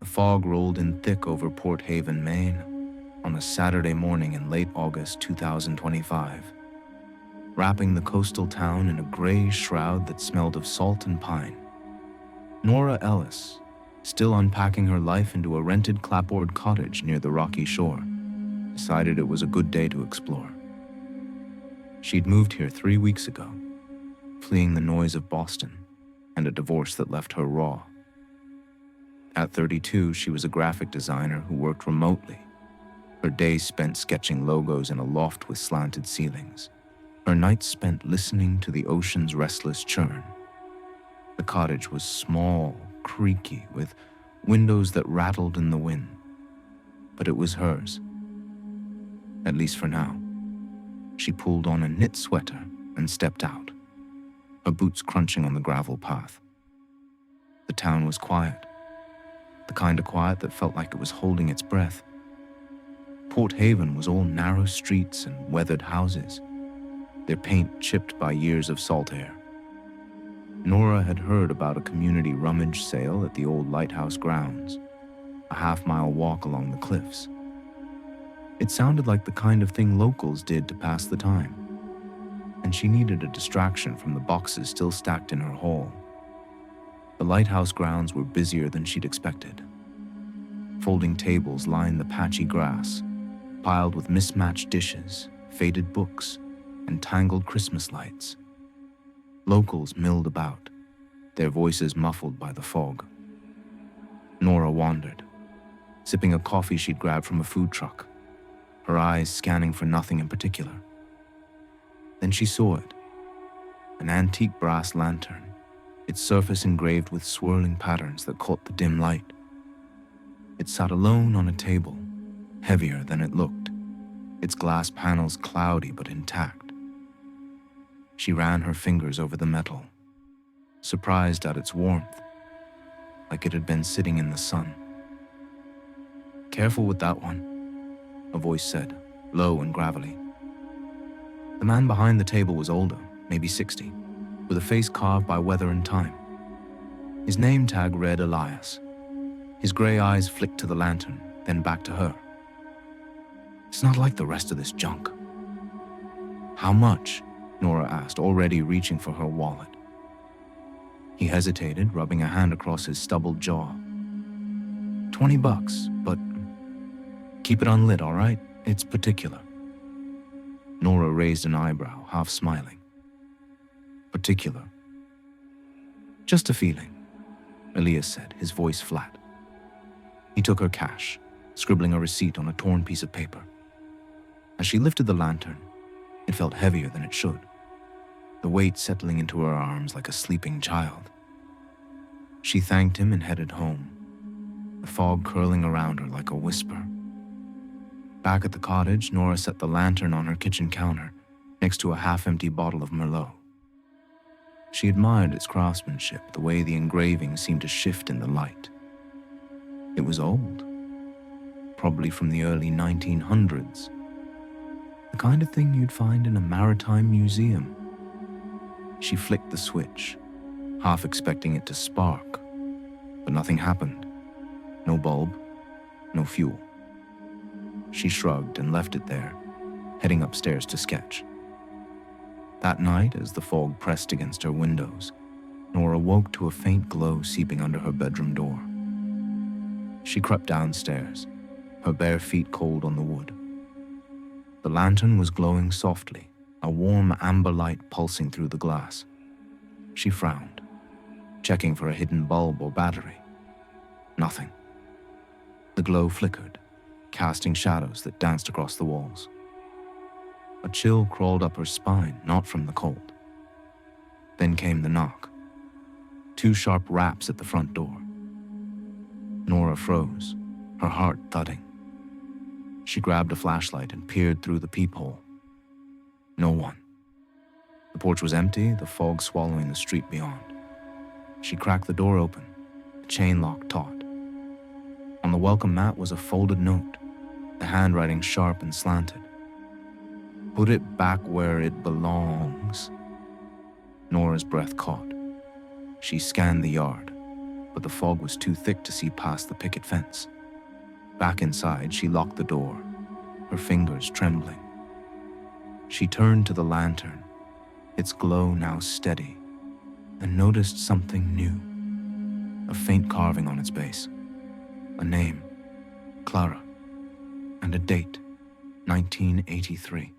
fog rolled in thick over Port Haven, Maine, on a Saturday morning in late August 2025, wrapping the coastal town in a gray shroud that smelled of salt and pine. Nora Ellis, still unpacking her life into a rented clapboard cottage near the rocky shore, decided it was a good day to explore. She'd moved here 3 weeks ago, fleeing the noise of Boston and a divorce that left her raw. At 32, she was a graphic designer who worked remotely, her days spent sketching logos in a loft with slanted ceilings, her nights spent listening to the ocean's restless churn. The cottage was small, creaky, with windows that rattled in the wind, but it was hers, at least for now. She pulled on a knit sweater and stepped out, her boots crunching on the gravel path. The town was quiet, the kind of quiet that felt like it was holding its breath. Port Haven was all narrow streets and weathered houses, their paint chipped by years of salt air. Nora had heard about a community rummage sale at the old lighthouse grounds, a half-mile walk along the cliffs. It sounded like the kind of thing locals did to pass the time, and she needed a distraction from the boxes still stacked in her hall. The lighthouse grounds were busier than she'd expected. Folding tables lined the patchy grass, piled with mismatched dishes, faded books, and tangled Christmas lights. Locals milled about, their voices muffled by the fog. Nora wandered, sipping a coffee she'd grabbed from a food truck, her eyes scanning for nothing in particular. Then she saw it, an antique brass lantern, its surface engraved with swirling patterns that caught the dim light. It sat alone on a table, heavier than it looked, its glass panels cloudy but intact. She ran her fingers over the metal, surprised at its warmth, like it had been sitting in the sun. "Careful with that one," a voice said, low and gravelly. The man behind the table was older, maybe 60, with a face carved by weather and time. His name tag read Elias. His grey eyes flicked to the lantern, then back to her. "It's not like the rest of this junk." "How much?" Nora asked, already reaching for her wallet. He hesitated, rubbing a hand across his stubbled jaw. $20, but keep it unlit, all right? It's particular." Nora raised an eyebrow, half smiling. "Particular?" "Just a feeling," Elias said, his voice flat. He took her cash, scribbling a receipt on a torn piece of paper. As she lifted the lantern, it felt heavier than it should, the weight settling into her arms like a sleeping child. She thanked him and headed home, the fog curling around her like a whisper. Back at the cottage, Nora set the lantern on her kitchen counter, next to a half-empty bottle of Merlot. She admired its craftsmanship, the way the engraving seemed to shift in the light. It was old, probably from the early 1900s. The kind of thing you'd find in a maritime museum. She flicked the switch, half expecting it to spark, but nothing happened. No bulb, no fuel. She shrugged and left it there, heading upstairs to sketch. That night, as the fog pressed against her windows, Nora woke to a faint glow seeping under her bedroom door. She crept downstairs, her bare feet cold on the wood. The lantern was glowing softly, a warm amber light pulsing through the glass. She frowned, checking for a hidden bulb or battery. Nothing. The glow flickered, casting shadows that danced across the walls. A chill crawled up her spine, not from the cold. Then came the knock. 2 sharp raps at the front door. Nora froze, her heart thudding. She grabbed a flashlight and peered through the peephole. No one. The porch was empty, the fog swallowing the street beyond. She cracked the door open, the chain lock taut. On the welcome mat was a folded note, the handwriting sharp and slanted. "Put it back where it belongs." Nora's breath caught. She scanned the yard, but the fog was too thick to see past the picket fence. Back inside, she locked the door, her fingers trembling. She turned to the lantern, its glow now steady, and noticed something new. A faint carving on its base, a name, Clara, and a date, 1983.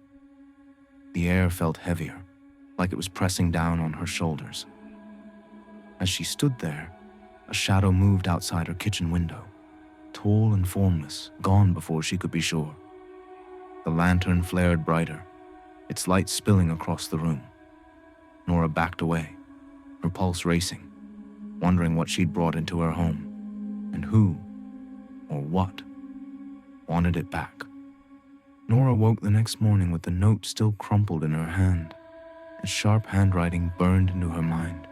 The air felt heavier, like it was pressing down on her shoulders. As she stood there, a shadow moved outside her kitchen window, tall and formless, gone before she could be sure. The lantern flared brighter, its light spilling across the room. Nora backed away, her pulse racing, wondering what she'd brought into her home, and who, or what, wanted it back. Nora woke the next morning with the note still crumpled in her hand. Its sharp handwriting burned into her mind.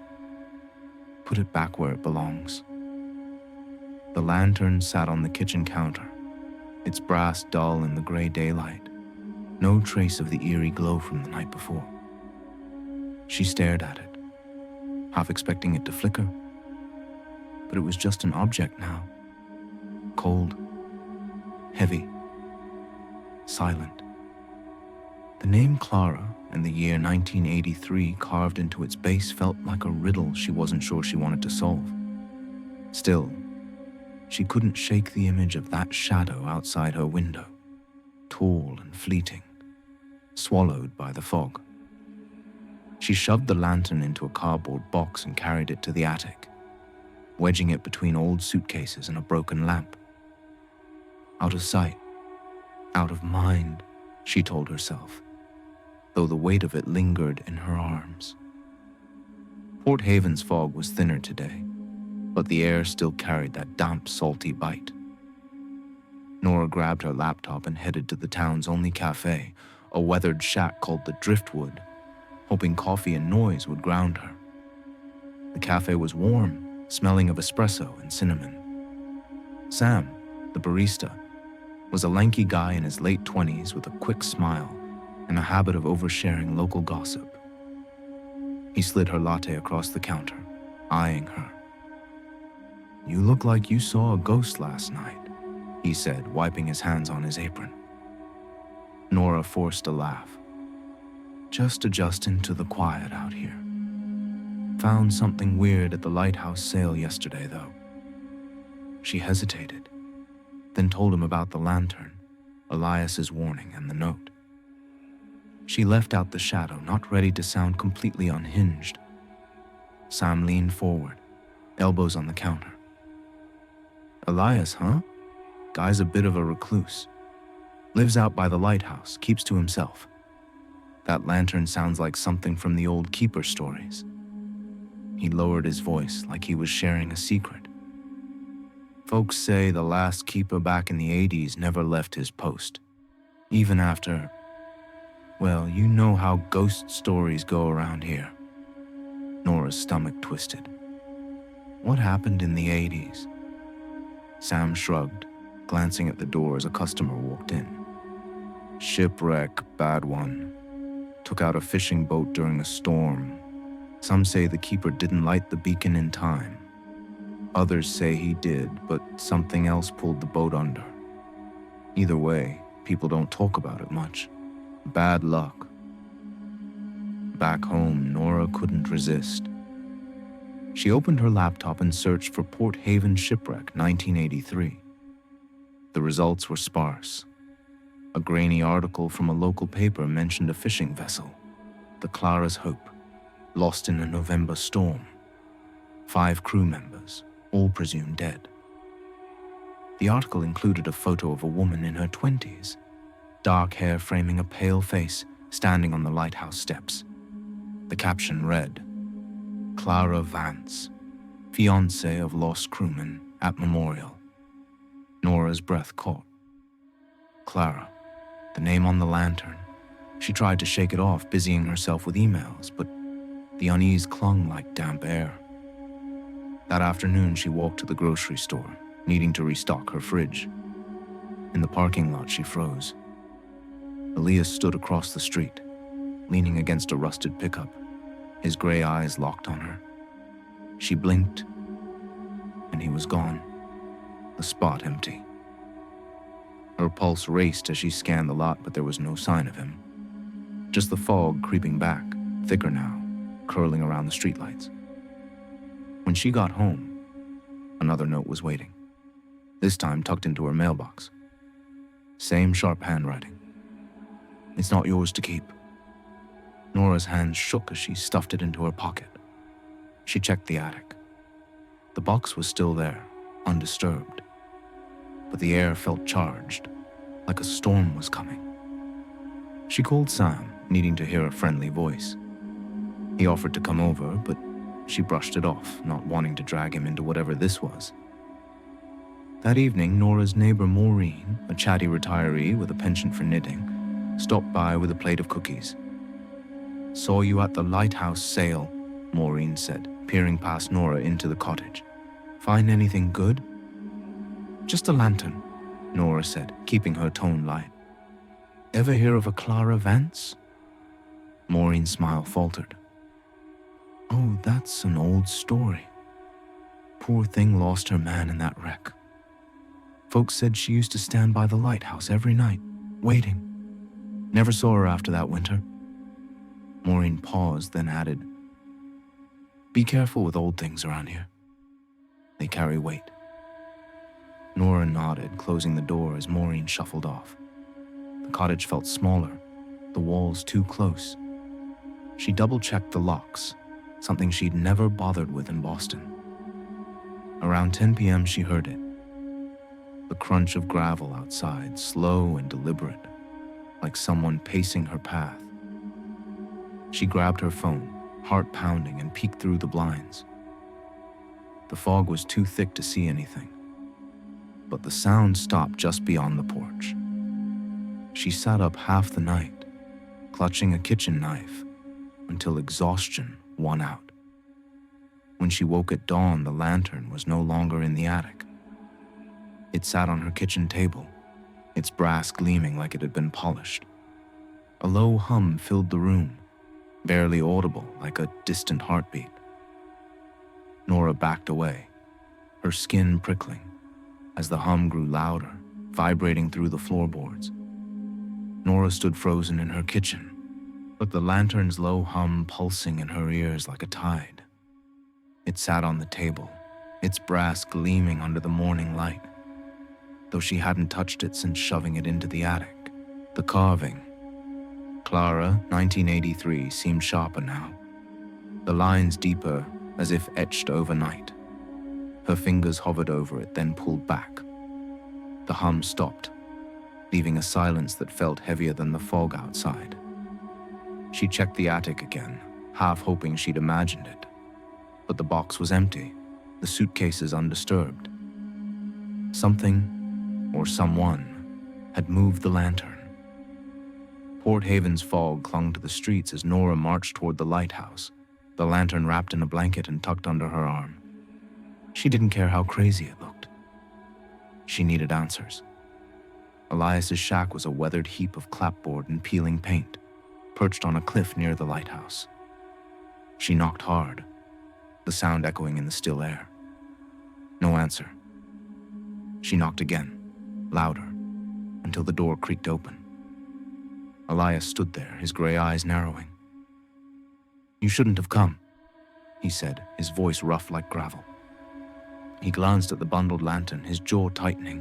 Put it back where it belongs. The lantern sat on the kitchen counter, its brass dull in the gray daylight, no trace of the eerie glow from the night before. She stared at it, half expecting it to flicker, but it was just an object now. Cold, heavy, silent. The name Clara and the year 1983 carved into its base felt like a riddle she wasn't sure she wanted to solve. Still, she couldn't shake the image of that shadow outside her window, tall and fleeting, swallowed by the fog. She shoved the lantern into a cardboard box and carried it to the attic, wedging it between old suitcases and a broken lamp. Out of sight, out of mind, she told herself, though the weight of it lingered in her arms. Port Haven's fog was thinner today, but the air still carried that damp, salty bite. Nora grabbed her laptop and headed to the town's only cafe, a weathered shack called the Driftwood, hoping coffee and noise would ground her. The cafe was warm, smelling of espresso and cinnamon. Sam, the barista, was a lanky guy in his late 20s with a quick smile and a habit of oversharing local gossip. He slid her latte across the counter, eyeing her. "You look like you saw a ghost last night," he said, wiping his hands on his apron. Nora forced a laugh. "Just adjusting to the quiet out here. Found something weird at the lighthouse sale yesterday, though." She hesitated, then told him about the lantern, Elias's warning, and the note. She left out the shadow, not ready to sound completely unhinged. Sam leaned forward, elbows on the counter. "Elias, huh? Guy's a bit of a recluse. Lives out by the lighthouse, keeps to himself. That lantern sounds like something from the old keeper stories." He lowered his voice like he was sharing a secret. "Folks say the last keeper back in the 80s never left his post, even after, well, you know how ghost stories go around here." Nora's stomach twisted. "What happened in the 80s? Sam shrugged, glancing at the door as a customer walked in. "Shipwreck, bad one. Took out a fishing boat during a storm. Some say the keeper didn't light the beacon in time. Others say he did, but something else pulled the boat under. Either way, people don't talk about it much. Bad luck." Back home, Nora couldn't resist. She opened her laptop and searched for Port Haven Shipwreck 1983. The results were sparse. A grainy article from a local paper mentioned a fishing vessel, the Clara's Hope, lost in a November storm. 5 crew members, all presumed dead. The article included a photo of a woman in her 20s, dark hair framing a pale face, standing on the lighthouse steps. The caption read, "Clara Vance, fiancée of lost crewman at memorial." Nora's breath caught. Clara, the name on the lantern. She tried to shake it off, busying herself with emails, but the unease clung like damp air. That afternoon, she walked to the grocery store, needing to restock her fridge. In the parking lot, she froze. Elias stood across the street, leaning against a rusted pickup, his gray eyes locked on her. She blinked, and he was gone, the spot empty. Her pulse raced as she scanned the lot, but there was no sign of him. Just the fog creeping back, thicker now, curling around the streetlights. When she got home, another note was waiting, this time tucked into her mailbox. Same sharp handwriting. "It's not yours to keep." Nora's hands shook as she stuffed it into her pocket. She checked the attic. The box was still there, undisturbed, but the air felt charged, like a storm was coming. She called Sam, needing to hear a friendly voice. He offered to come over, but she brushed it off, not wanting to drag him into whatever this was. That evening, Nora's neighbor Maureen, a chatty retiree with a penchant for knitting, stopped by with a plate of cookies. "Saw you at the lighthouse sale," Maureen said, peering past Nora into the cottage. "Find anything good?" "Just a lantern," Nora said, keeping her tone light. "Ever hear of a Clara Vance?" Maureen's smile faltered. "Oh, that's an old story. Poor thing lost her man in that wreck. Folks said she used to stand by the lighthouse every night, waiting. Never saw her after that winter." Maureen paused, then added, "Be careful with old things around here. They carry weight." Nora nodded, closing the door as Maureen shuffled off. The cottage felt smaller, the walls too close. She double-checked the locks, something she'd never bothered with in Boston. Around 10 p.m. she heard it. The crunch of gravel outside, slow and deliberate, like someone pacing her path. She grabbed her phone, heart pounding, and peeked through the blinds. The fog was too thick to see anything, but the sound stopped just beyond the porch. She sat up half the night, clutching a kitchen knife, until exhaustion won out. When she woke at dawn, the lantern was no longer in the attic. It sat on her kitchen table, its brass gleaming like it had been polished. A low hum filled the room, barely audible, like a distant heartbeat. Nora backed away, her skin prickling, as the hum grew louder, vibrating through the floorboards. Nora stood frozen in her kitchen, but the lantern's low hum pulsing in her ears like a tide. It sat on the table, its brass gleaming under the morning light, though she hadn't touched it since shoving it into the attic. The carving, Clara, 1983, seemed sharper now, the lines deeper, as if etched overnight. Her fingers hovered over it, then pulled back. The hum stopped, leaving a silence that felt heavier than the fog outside. She checked the attic again, half hoping she'd imagined it. But the box was empty, the suitcases undisturbed. Something, or someone, had moved the lantern. Port Haven's fog clung to the streets as Nora marched toward the lighthouse, the lantern wrapped in a blanket and tucked under her arm. She didn't care how crazy it looked. She needed answers. Elias's shack was a weathered heap of clapboard and peeling paint, perched on a cliff near the lighthouse. She knocked hard, the sound echoing in the still air. No answer. She knocked again, louder, until the door creaked open. Elias stood there, his gray eyes narrowing. "You shouldn't have come," he said, his voice rough like gravel. He glanced at the bundled lantern, his jaw tightening.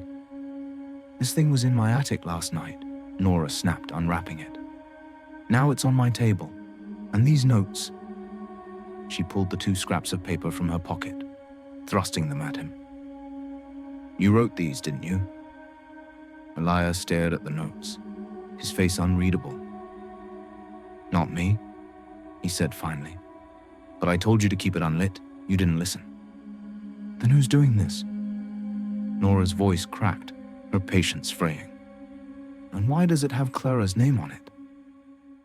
"This thing was in my attic last night," Nora snapped, unwrapping it. "Now it's on my table. And these notes." She pulled the 2 scraps of paper from her pocket, thrusting them at him. "You wrote these, didn't you?" Elias stared at the notes, his face unreadable. "Not me," he said finally. "But I told you to keep it unlit. You didn't listen." "Then who's doing this?" Nora's voice cracked, her patience fraying. "And why does it have Clara's name on it?"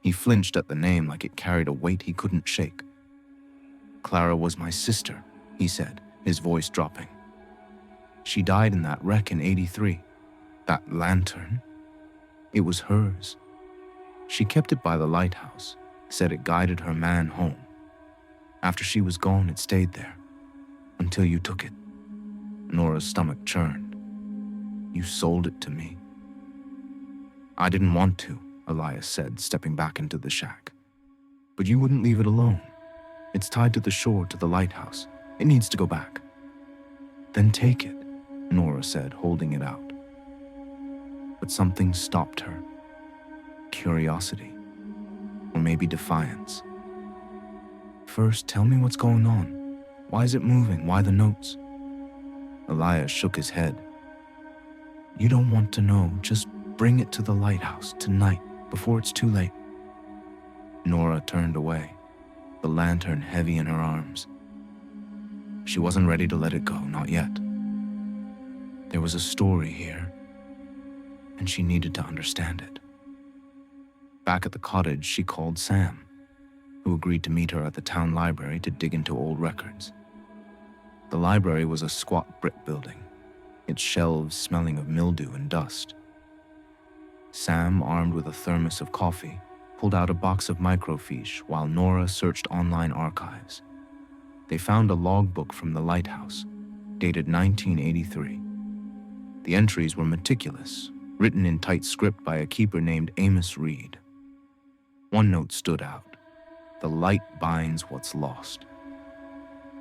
He flinched at the name like it carried a weight he couldn't shake. "Clara was my sister," he said, his voice dropping. "She died in that wreck in '83. That lantern, it was hers. She kept it by the lighthouse, said it guided her man home. After she was gone, it stayed there, until you took it." Nora's stomach churned. You sold it to me. I didn't want to, Elias said, stepping back into the shack. But you wouldn't leave it alone. It's tied to the shore to the lighthouse. It needs to go back. Then take it, Nora said, holding it out. But something stopped her. Curiosity. Or maybe defiance. First, tell me what's going on. Why is it moving? Why the notes? Elias shook his head. You don't want to know. Just bring it to the lighthouse tonight, before it's too late. Nora turned away, the lantern heavy in her arms. She wasn't ready to let it go, not yet. There was a story here, and she needed to understand it. Back at the cottage, she called Sam, who agreed to meet her at the town library to dig into old records. The library was a squat brick building, its shelves smelling of mildew and dust. Sam, armed with a thermos of coffee, pulled out a box of microfiche while Nora searched online archives. They found a logbook from the lighthouse, dated 1983. The entries were meticulous, written in tight script by a keeper named Amos Reed. One note stood out. The light binds what's lost.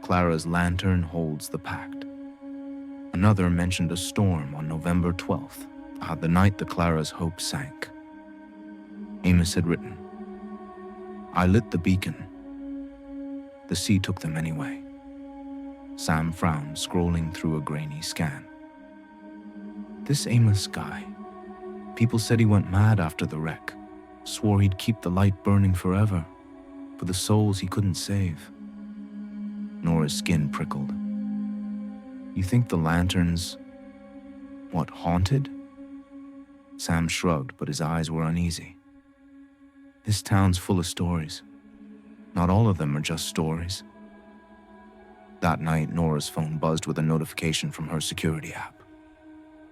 Clara's lantern holds the pact. Another mentioned a storm on November 12th, the night that Clara's hope sank. Amos had written, I lit the beacon. The sea took them anyway. Sam frowned, scrolling through a grainy scan. This Amos guy. People said he went mad after the wreck, swore he'd keep the light burning forever, for the souls he couldn't save. Nora's skin prickled. You think the lantern's, haunted? Sam shrugged, but his eyes were uneasy. This town's full of stories. Not all of them are just stories. That night, Nora's phone buzzed with a notification from her security app.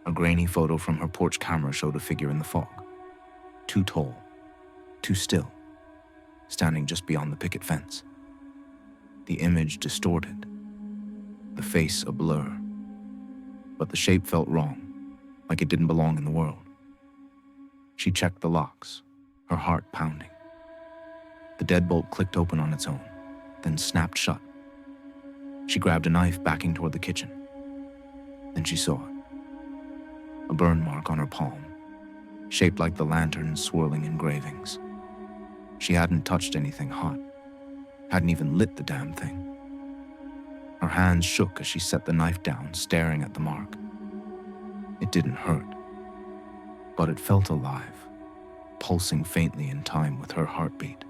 A grainy photo from her porch camera showed a figure in the fog. Too tall, too still, standing just beyond the picket fence. The image distorted, the face a blur. But the shape felt wrong, like it didn't belong in the world. She checked the locks, her heart pounding. The deadbolt clicked open on its own, then snapped shut. She grabbed a knife, backing toward the kitchen. Then she saw it. A burn mark on her palm, shaped like the lantern's swirling engravings. She hadn't touched anything hot, hadn't even lit the damn thing. Her hands shook as she set the knife down, staring at the mark. It didn't hurt, but it felt alive, pulsing faintly in time with her heartbeat.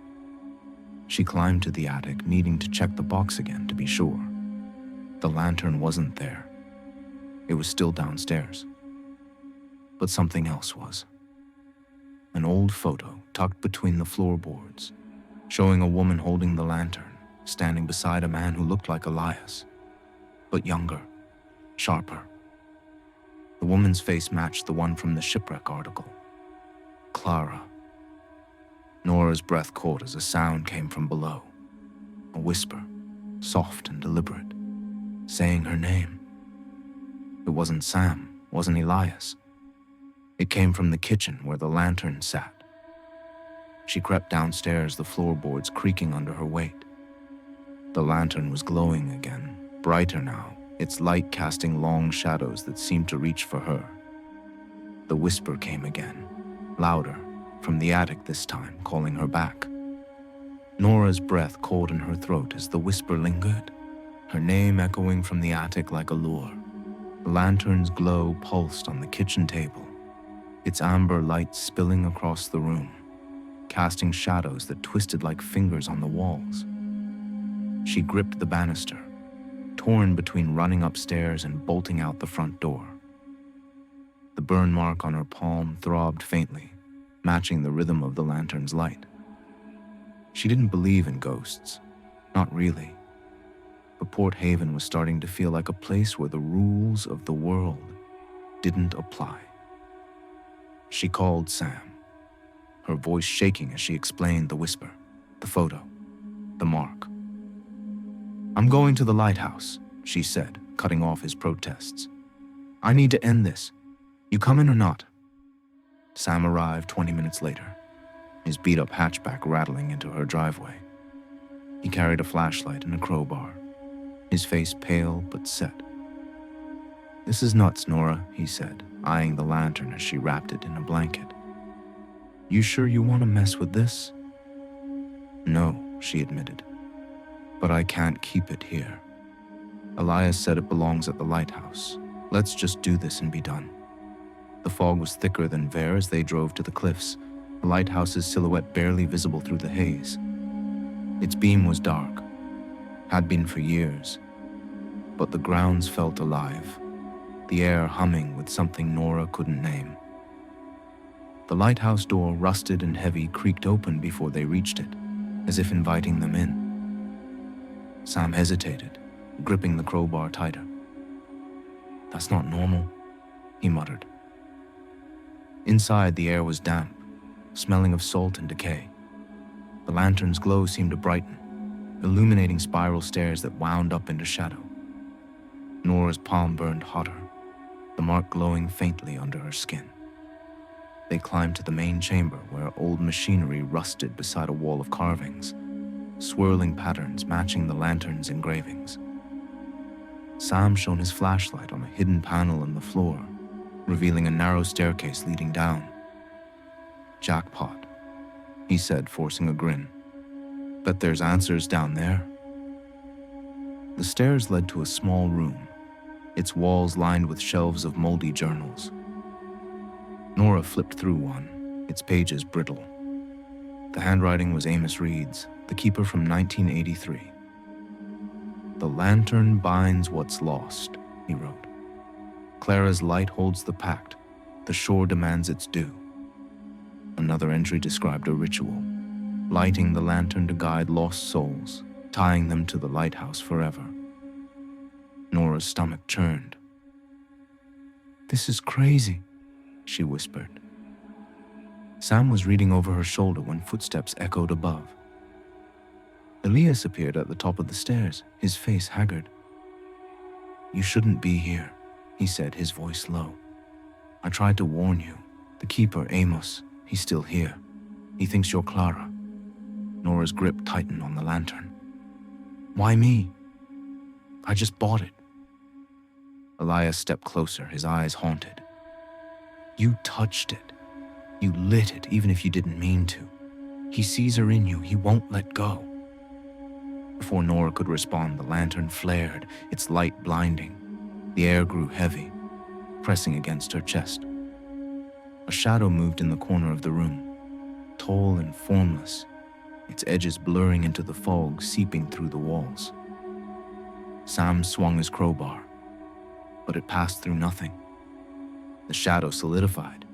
She climbed to the attic, needing to check the box again to be sure. The lantern wasn't there. It was still downstairs. But something else was. An old photo tucked between the floorboards, showing a woman holding the lantern, standing beside a man who looked like Elias, but younger, sharper. The woman's face matched the one from the shipwreck article. Clara. Nora's breath caught as a sound came from below. A whisper, soft and deliberate, saying her name. It wasn't Sam, wasn't Elias. It came from the kitchen where the lantern sat. She crept downstairs, the floorboards creaking under her weight. The lantern was glowing again, brighter now, its light casting long shadows that seemed to reach for her. The whisper came again, louder, from the attic this time, calling her back. Nora's breath caught in her throat as the whisper lingered, her name echoing from the attic like a lure. The lantern's glow pulsed on the kitchen table, its amber light spilling across the room, casting shadows that twisted like fingers on the walls. She gripped the banister, torn between running upstairs and bolting out the front door. The burn mark on her palm throbbed faintly, matching the rhythm of the lantern's light. She didn't believe in ghosts, not really, but Port Haven was starting to feel like a place where the rules of the world didn't apply. She called Sam, her voice shaking as she explained the whisper, the photo, the mark. I'm going to the lighthouse, she said, cutting off his protests. "I need to end this. You coming or not?" Sam arrived 20 minutes later, his beat-up hatchback rattling into her driveway. He carried a flashlight and a crowbar, his face pale but set. "This is nuts, Nora," he said, eyeing the lantern as she wrapped it in a blanket. "You sure you want to mess with this?" "No," she admitted, "but I can't keep it here. Elias said it belongs at the lighthouse. Let's just do this and be done." The fog was thicker than Ver as they drove to the cliffs, the lighthouse's silhouette barely visible through the haze. Its beam was dark, had been for years, but the grounds felt alive, the air humming with something Nora couldn't name. The lighthouse door, rusted and heavy, creaked open before they reached it, as if inviting them in. Sam hesitated, gripping the crowbar tighter. "That's not normal," he muttered. Inside, the air was damp, smelling of salt and decay. The lantern's glow seemed to brighten, illuminating spiral stairs that wound up into shadow. Nora's palm burned hotter, the mark glowing faintly under her skin. They climbed to the main chamber where old machinery rusted beside a wall of carvings, swirling patterns matching the lantern's engravings. Sam shone his flashlight on a hidden panel in the floor, revealing a narrow staircase leading down. "Jackpot," he said, forcing a grin. "Bet there's answers down there." The stairs led to a small room, its walls lined with shelves of moldy journals. Nora flipped through one, its pages brittle. The handwriting was Amos Reed's, the keeper from 1983. "The lantern binds what's lost," he wrote. "Clara's light holds the pact. The shore demands its due." Another entry described a ritual, lighting the lantern to guide lost souls, tying them to the lighthouse forever. Nora's stomach churned. "This is crazy," she whispered. Sam was reading over her shoulder when footsteps echoed above. Elias appeared at the top of the stairs, his face haggard. "You shouldn't be here," he said, his voice low. "I tried to warn you. The keeper, Amos, he's still here. He thinks you're Clara." Nora's grip tightened on the lantern. "Why me? I just bought it." Elias stepped closer, his eyes haunted. "You touched it. You lit it, even if you didn't mean to. He sees her in you. He won't let go." Before Nora could respond, the lantern flared, its light blinding. The air grew heavy, pressing against her chest. A shadow moved in the corner of the room, tall and formless, its edges blurring into the fog seeping through the walls. Sam swung his crowbar, but it passed through nothing. The shadow solidified,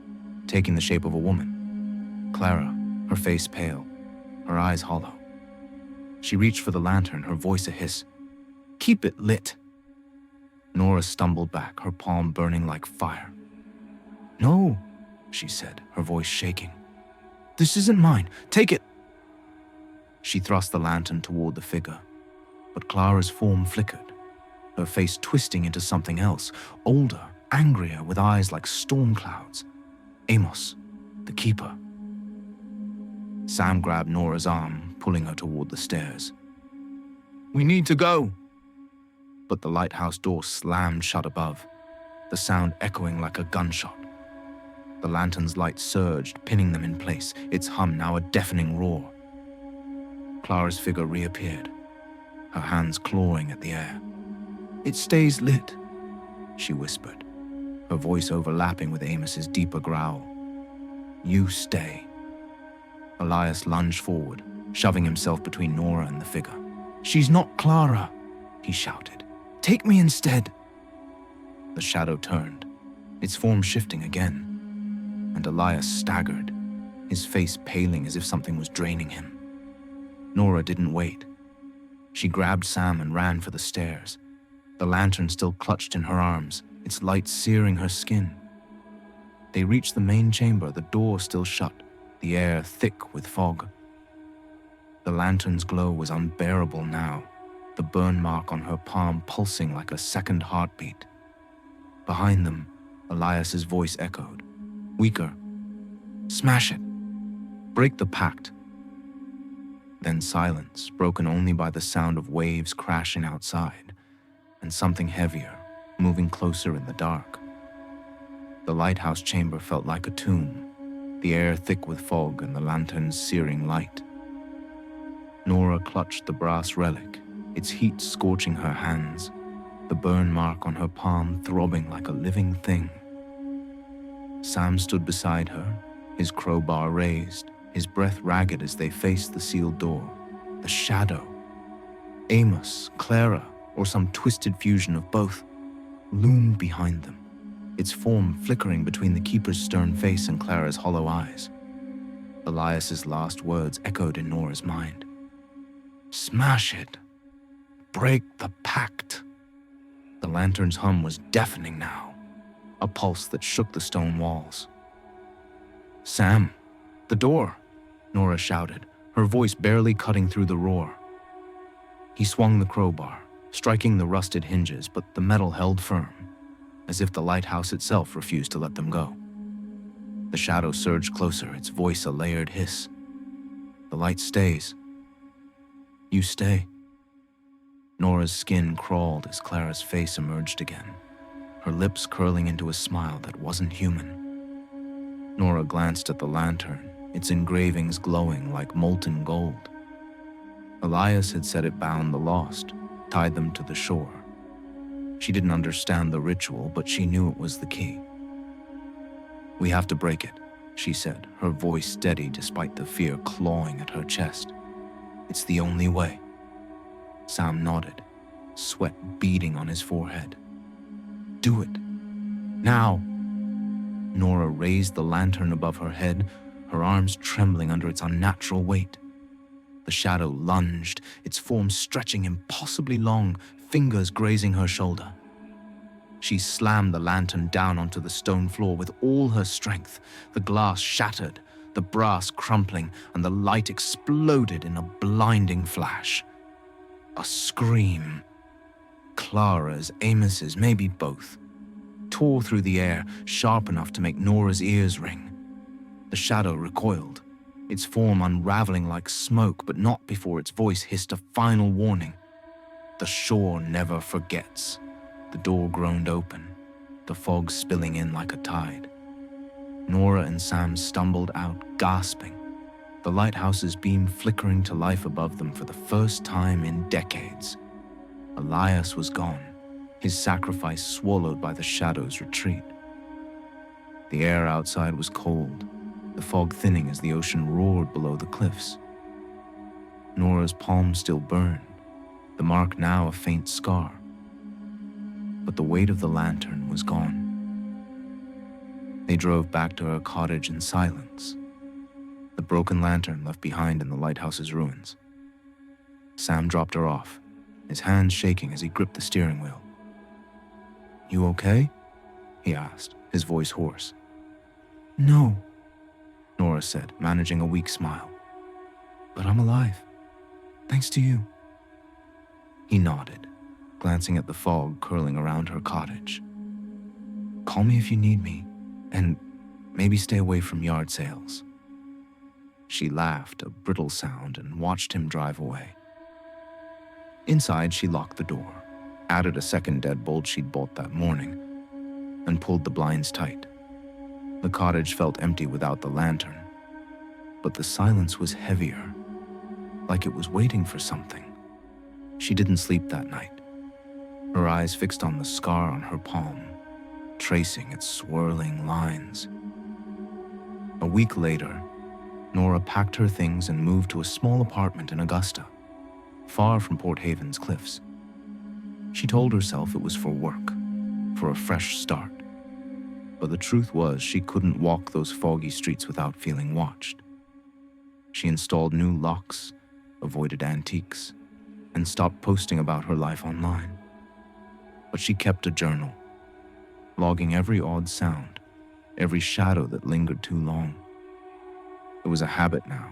taking the shape of a woman. Clara, her face pale, her eyes hollow. She reached for the lantern, her voice a hiss. "Keep it lit." Nora stumbled back, her palm burning like fire. "No," she said, her voice shaking. "This isn't mine. Take it." She thrust the lantern toward the figure, but Clara's form flickered, her face twisting into something else, older, angrier, with eyes like storm clouds. Amos, the keeper. Sam grabbed Nora's arm, pulling her toward the stairs. "We need to go." But the lighthouse door slammed shut above, the sound echoing like a gunshot. The lantern's light surged, pinning them in place, its hum now a deafening roar. Clara's figure reappeared, her hands clawing at the air. "It stays lit," she whispered, her voice overlapping with Amos's deeper growl. "You stay." Elias lunged forward, shoving himself between Nora and the figure. "She's not Clara," he shouted. "Take me instead." The shadow turned, its form shifting again, and Elias staggered, his face paling as if something was draining him. Nora didn't wait. She grabbed Sam and ran for the stairs, the lantern still clutched in her arms, its light searing her skin. They reached the main chamber, the door still shut, the air thick with fog. The lantern's glow was unbearable now, the burn mark on her palm pulsing like a second heartbeat. Behind them, Elias's voice echoed, weaker. Smash it. Break the pact. Then silence, broken only by the sound of waves crashing outside, and something heavier, moving closer in the dark. The lighthouse chamber felt like a tomb, the air thick with fog and the lantern's searing light. Nora clutched the brass relic, its heat scorching her hands, the burn mark on her palm throbbing like a living thing. Sam stood beside her, his crowbar raised, his breath ragged as they faced the sealed door. The shadow. Amos, Clara, or some twisted fusion of both, loomed behind them, its form flickering between the keeper's stern face and Clara's hollow eyes. Elias's last words echoed in Nora's mind. Smash it. Break the pact. The lantern's hum was deafening now, a pulse that shook the stone walls. Sam, the door, Nora shouted, her voice barely cutting through the roar. He swung the crowbar, striking the rusted hinges, but the metal held firm, as if the lighthouse itself refused to let them go. The shadow surged closer, its voice a layered hiss. The light stays. You stay. Nora's skin crawled as Clara's face emerged again, her lips curling into a smile that wasn't human. Nora glanced at the lantern, its engravings glowing like molten gold. Elias had said it bound the lost, tied them to the shore. She didn't understand the ritual, but she knew it was the key. We have to break it, she said, her voice steady despite the fear clawing at her chest. It's the only way. Sam nodded, sweat beading on his forehead. Do it. Now. Nora raised the lantern above her head, her arms trembling under its unnatural weight. The shadow lunged, its form stretching impossibly long, fingers grazing her shoulder. She slammed the lantern down onto the stone floor with all her strength. The glass shattered, the brass crumpling, and the light exploded in a blinding flash. A scream. Clara's, Amos's, maybe both, tore through the air, sharp enough to make Nora's ears ring. The shadow recoiled, its form unraveling like smoke, but not before its voice hissed a final warning. The shore never forgets. The door groaned open, the fog spilling in like a tide. Nora and Sam stumbled out, gasping, the lighthouse's beam flickering to life above them for the first time in decades. Elias was gone, his sacrifice swallowed by the shadow's retreat. The air outside was cold, the fog thinning as the ocean roared below the cliffs. Nora's palm still burned, the mark now a faint scar. But the weight of the lantern was gone. They drove back to her cottage in silence, the broken lantern left behind in the lighthouse's ruins. Sam dropped her off, his hands shaking as he gripped the steering wheel. You okay? He asked, his voice hoarse. No, Nora said, managing a weak smile. But I'm alive, thanks to you. He nodded, glancing at the fog curling around her cottage. Call me if you need me, and maybe stay away from yard sales. She laughed, a brittle sound, and watched him drive away. Inside, she locked the door, added a second deadbolt she'd bought that morning, and pulled the blinds tight. The cottage felt empty without the lantern, but the silence was heavier, like it was waiting for something. She didn't sleep that night, her eyes fixed on the scar on her palm, tracing its swirling lines. A week later, Nora packed her things and moved to a small apartment in Augusta, far from Port Haven's cliffs. She told herself it was for work, for a fresh start. But the truth was she couldn't walk those foggy streets without feeling watched. She installed new locks, avoided antiques, and stopped posting about her life online. But she kept a journal, logging every odd sound, every shadow that lingered too long. It was a habit now,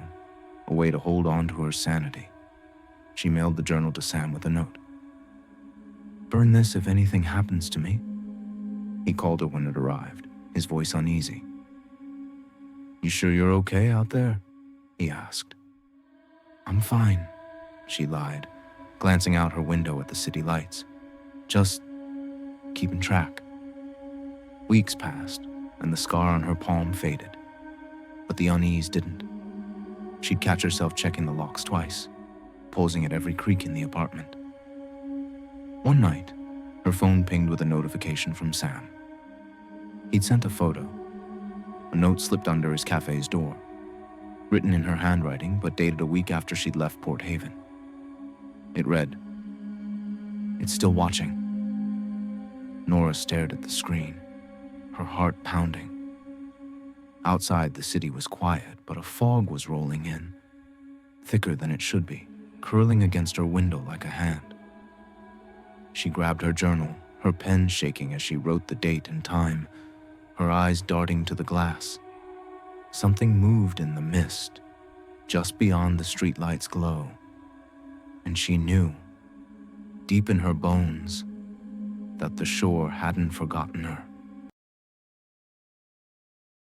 a way to hold on to her sanity. She mailed the journal to Sam with a note. "Burn this if anything happens to me." He called her when it arrived, his voice uneasy. "You sure you're okay out there?" he asked. "I'm fine," she lied, glancing out her window at the city lights. "Just keeping track." Weeks passed, and the scar on her palm faded, but the unease didn't. She'd catch herself checking the locks twice, pausing at every creak in the apartment. One night, her phone pinged with a notification from Sam. He'd sent a photo. A note slipped under his cafe's door, written in her handwriting but dated a week after she'd left Port Haven. It read, "It's still watching." Nora stared at the screen, her heart pounding. Outside, the city was quiet, but a fog was rolling in, thicker than it should be, curling against her window like a hand. She grabbed her journal, her pen shaking as she wrote the date and time, her eyes darting to the glass. Something moved in the mist, just beyond the streetlight's glow, and she knew, deep in her bones, that the shore hadn't forgotten her.